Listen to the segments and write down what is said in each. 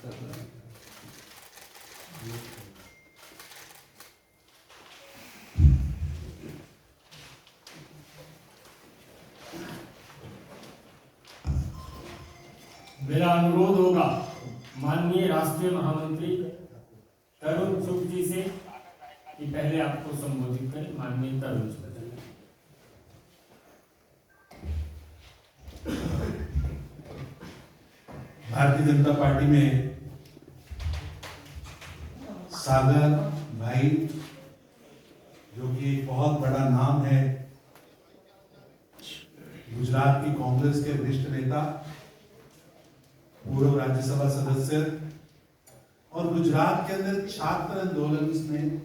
मेरा अनुरोध होगा माननीय राष्ट्रीय महामंत्री तरुण चुग जी से कि पहले आपको संबोधित करें। माननीय तरुण चुग। भारतीय जनता पार्टी में सागर भाई जो कि एक बहुत बड़ा नाम है, गुजरात की कांग्रेस के वरिष्ठ नेता, पूर्व राज्यसभा सदस्य और गुजरात के अंदर छात्र आंदोलन में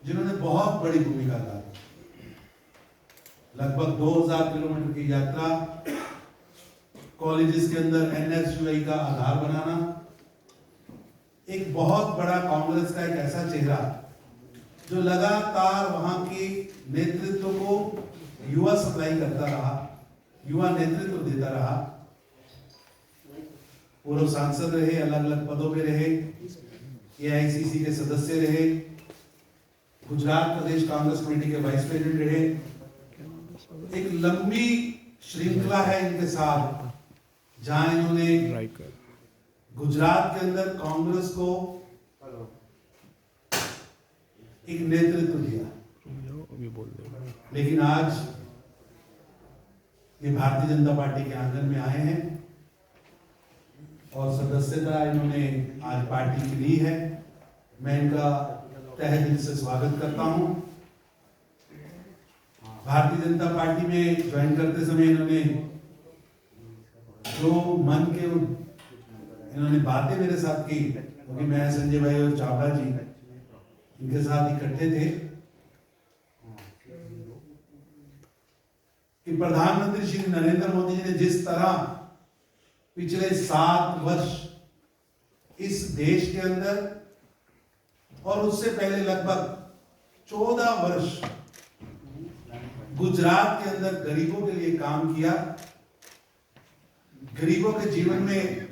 जिन्होंने बहुत बड़ी भूमिका अदा की। लगभग 2000 किलोमीटर की यात्रा, कॉलेजेस के अंदर एनएसयूआई का आधार बनाना, एक बहुत बड़ा कांग्रेस का एक ऐसा चेहरा जो लगातार वहां के नेतृत्व को युवा सप्लाई करता रहा, युवा नेतृत्व देता रहा, पूर्व सांसद रहे, अलग अलग पदों पे रहे, एआईसीसी के सदस्य रहे, गुजरात प्रदेश कांग्रेस कमेटी के वाइस प्रेसिडेंट रहे। एक लंबी श्रृंखला है इनके साथ जहां इन्होंने गुजरात के अंदर कांग्रेस को एक नेतृत्व दिया। लेकिन आज ये भारतीय जनता पार्टी के आंगन में आए हैं और सदस्यता इन्होंने आज पार्टी की ली है। मैं इनका तहे दिल से स्वागत करता हूं। भारतीय जनता पार्टी में ज्वाइन करते समय इन्होंने जो मन के इन्होंने बातें मेरे साथ की, क्योंकि मैं संजय भाई और चावड़ा जी इनके साथ इकट्ठे थे कि प्रधानमंत्री श्री नरेंद्र मोदी जी ने जिस तरह पिछले 7 वर्ष इस देश के अंदर और उससे पहले लगभग 14 वर्ष गुजरात के अंदर गरीबों के लिए काम किया, गरीबों के जीवन में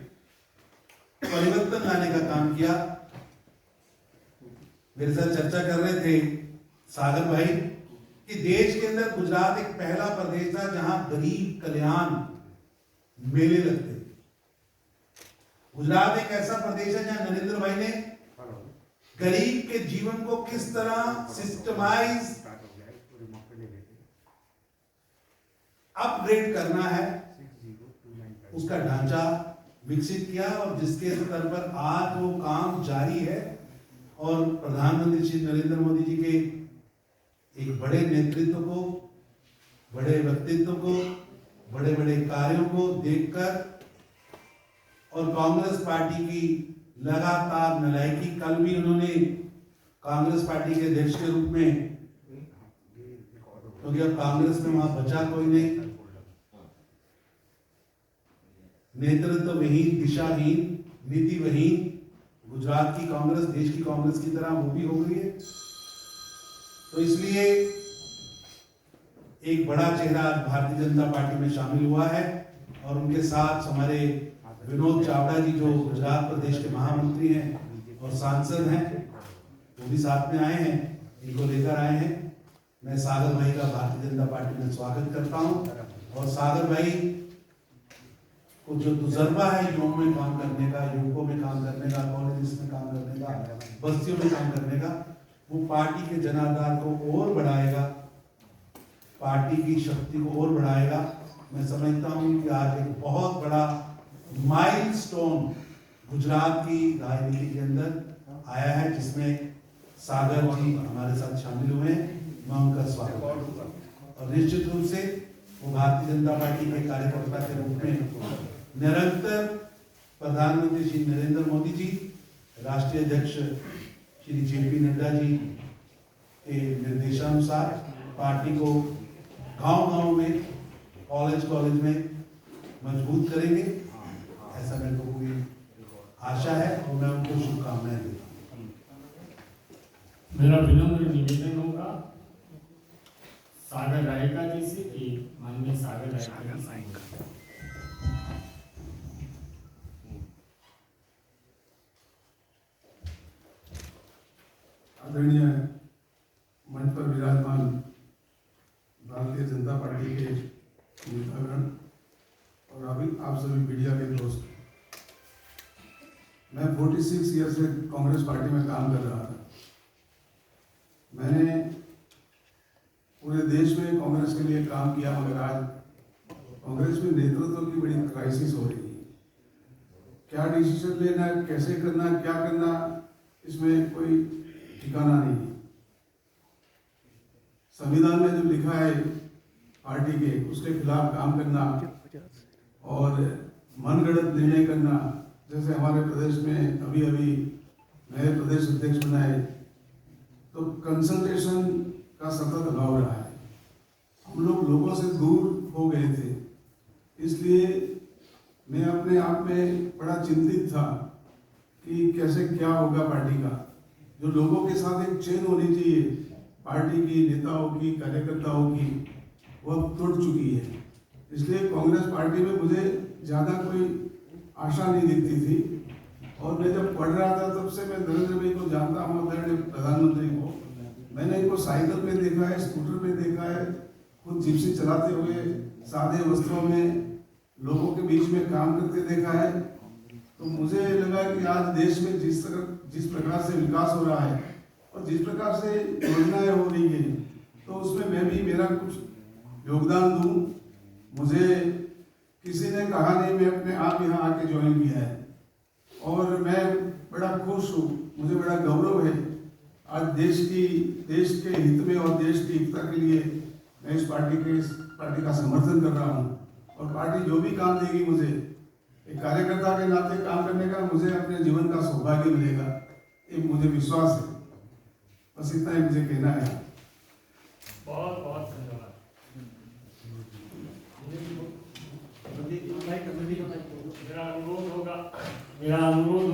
परिवर्तन लाने का काम किया। मेरे साथ चर्चा कर रहे थे सागर भाई कि देश के अंदर गुजरात एक पहला प्रदेश था जहां गरीब कल्याण मेले लगते। गुजरात एक ऐसा प्रदेश है जहां नरेंद्र भाई ने गरीब के जीवन को किस तरह सिस्टमाइज अपग्रेड करना है उसका ढांचा विकसित किया और जिसके स्तर पर आज वो काम जारी है। और प्रधानमंत्री श्री नरेंद्र मोदी जी के एक बड़े नेतृत्व को, बड़े व्यक्तित्व को, बड़े बड़े कार्यों को देखकर और कांग्रेस पार्टी की लगातार नलायकी, कल भी उन्होंने कांग्रेस पार्टी के अध्यक्ष के रूप में, क्योंकि अब कांग्रेस में वहां बचा कोई नहीं, नेतृत्व विहीन, दिशाहीन, नीति विहीन गुजरात की कांग्रेस देश की कांग्रेस की तरह वो भी हो गई है। तो इसलिए एक बड़ा चेहरा भारतीय जनता पार्टी में शामिल हुआ है और उनके साथ हमारे विनोद चावड़ा जी जो गुजरात प्रदेश के महामंत्री हैं और सांसद हैं, वो भी साथ में आए हैं, इनको लेकर आए हैं। मैं सागर भाई का भारतीय जनता पार्टी में स्वागत करता हूं और सागर भाई को जो तजुर्बा है युवाओं में काम करने का, युवकों में काम करने का, कॉलेजेस में काम करने का, बस्तियों में काम करने का, वो पार्टी के जनाधार को और बढ़ाएगा, पार्टी की शक्ति को और बढ़ाएगा। मैं समझता हूं कि आज एक बहुत बड़ा माइलस्टोन गुजरात की राजनीति के अंदर आया है जिसमें सागर जी हमारे साथ शामिल हुए हैं। मैं उनका स्वागत करता हूं और निश्चित रूप से वो भारतीय जनता पार्टी के कार्यकर्ता के रूप में निरंतर प्रधानमंत्री श्री नरेंद्र मोदी जी, राष्ट्रीय अध्यक्ष श्री जेपी नड्डा जी के निर्देशानुसार पार्टी को गांव-गांव में, कॉलेज में मजबूत करेंगे, ऐसा मेरे को पूरी आशा है और मैं उनको शुभकामनाएं देता हूं। मेरा विनम्र निवेदन होगा सागर रायका जी से कि माननीय सागर रायका जी आदरणीय मंच पर विराजमान भारतीय जनता पार्टी के नेतागण और अभी आप सभी मीडिया के दोस्त, मैं 46 ईयर से कांग्रेस पार्टी में काम कर रहा था। मैंने पूरे देश में कांग्रेस के लिए काम किया, मगर आज कांग्रेस में नेतृत्व की बड़ी क्राइसिस हो रही है। क्या डिसीजन लेना, कैसे करना, क्या करना, इसमें कोई ठिकाना नहीं है। संविधान में जो लिखा है पार्टी के, उसके खिलाफ काम करना और मनगढ़ंत निर्णय करना, जैसे हमारे प्रदेश में अभी अभी नए प्रदेश अध्यक्ष बनाए तो कंसल्टेशन का सतत अभाव रहा है। हम लोग लोगों से दूर हो गए थे, इसलिए मैं अपने आप में बड़ा चिंतित था कि कैसे क्या होगा पार्टी का। जो लोगों के साथ एक चेन होनी चाहिए पार्टी की, नेताओं की, कार्यकर्ताओं की, वो अब टूट चुकी है। इसलिए कांग्रेस पार्टी में मुझे ज़्यादा कोई आशा नहीं दिखती थी। और मैं जब पढ़ रहा था तब से मैं नरेंद्र भाई को जानता हूँ, आदरणीय प्रधानमंत्री को। मैंने इनको साइकिल पे देखा है, स्कूटर पे देखा है, खुद जिप्सी चलाते हुए सादे वस्त्रों में लोगों के बीच में काम करते देखा है। तो मुझे लगा कि आज देश में जिस प्रकार से विकास हो रहा है और जिस प्रकार से योजनाएं हो रही है, तो उसमें मैं भी मेरा कुछ योगदान दूं। मुझे किसी ने कहा नहीं, मैं अपने आप यहाँ आके ज्वाइन किया है और मैं बड़ा खुश हूँ। मुझे बड़ा गौरव है आज देश के हित में और देश की एकता के लिए मैं इस पार्टी का समर्थन कर रहा हूँ। और पार्टी जो भी काम देगी, मुझे एक कार्यकर्ता के नाते काम करने का मुझे अपने जीवन का सौभाग्य मिलेगा, ये मुझे विश्वास है। बस इतना ही मुझे कहना है। बहुत बहुत धन्यवाद। मेरा अनुरोध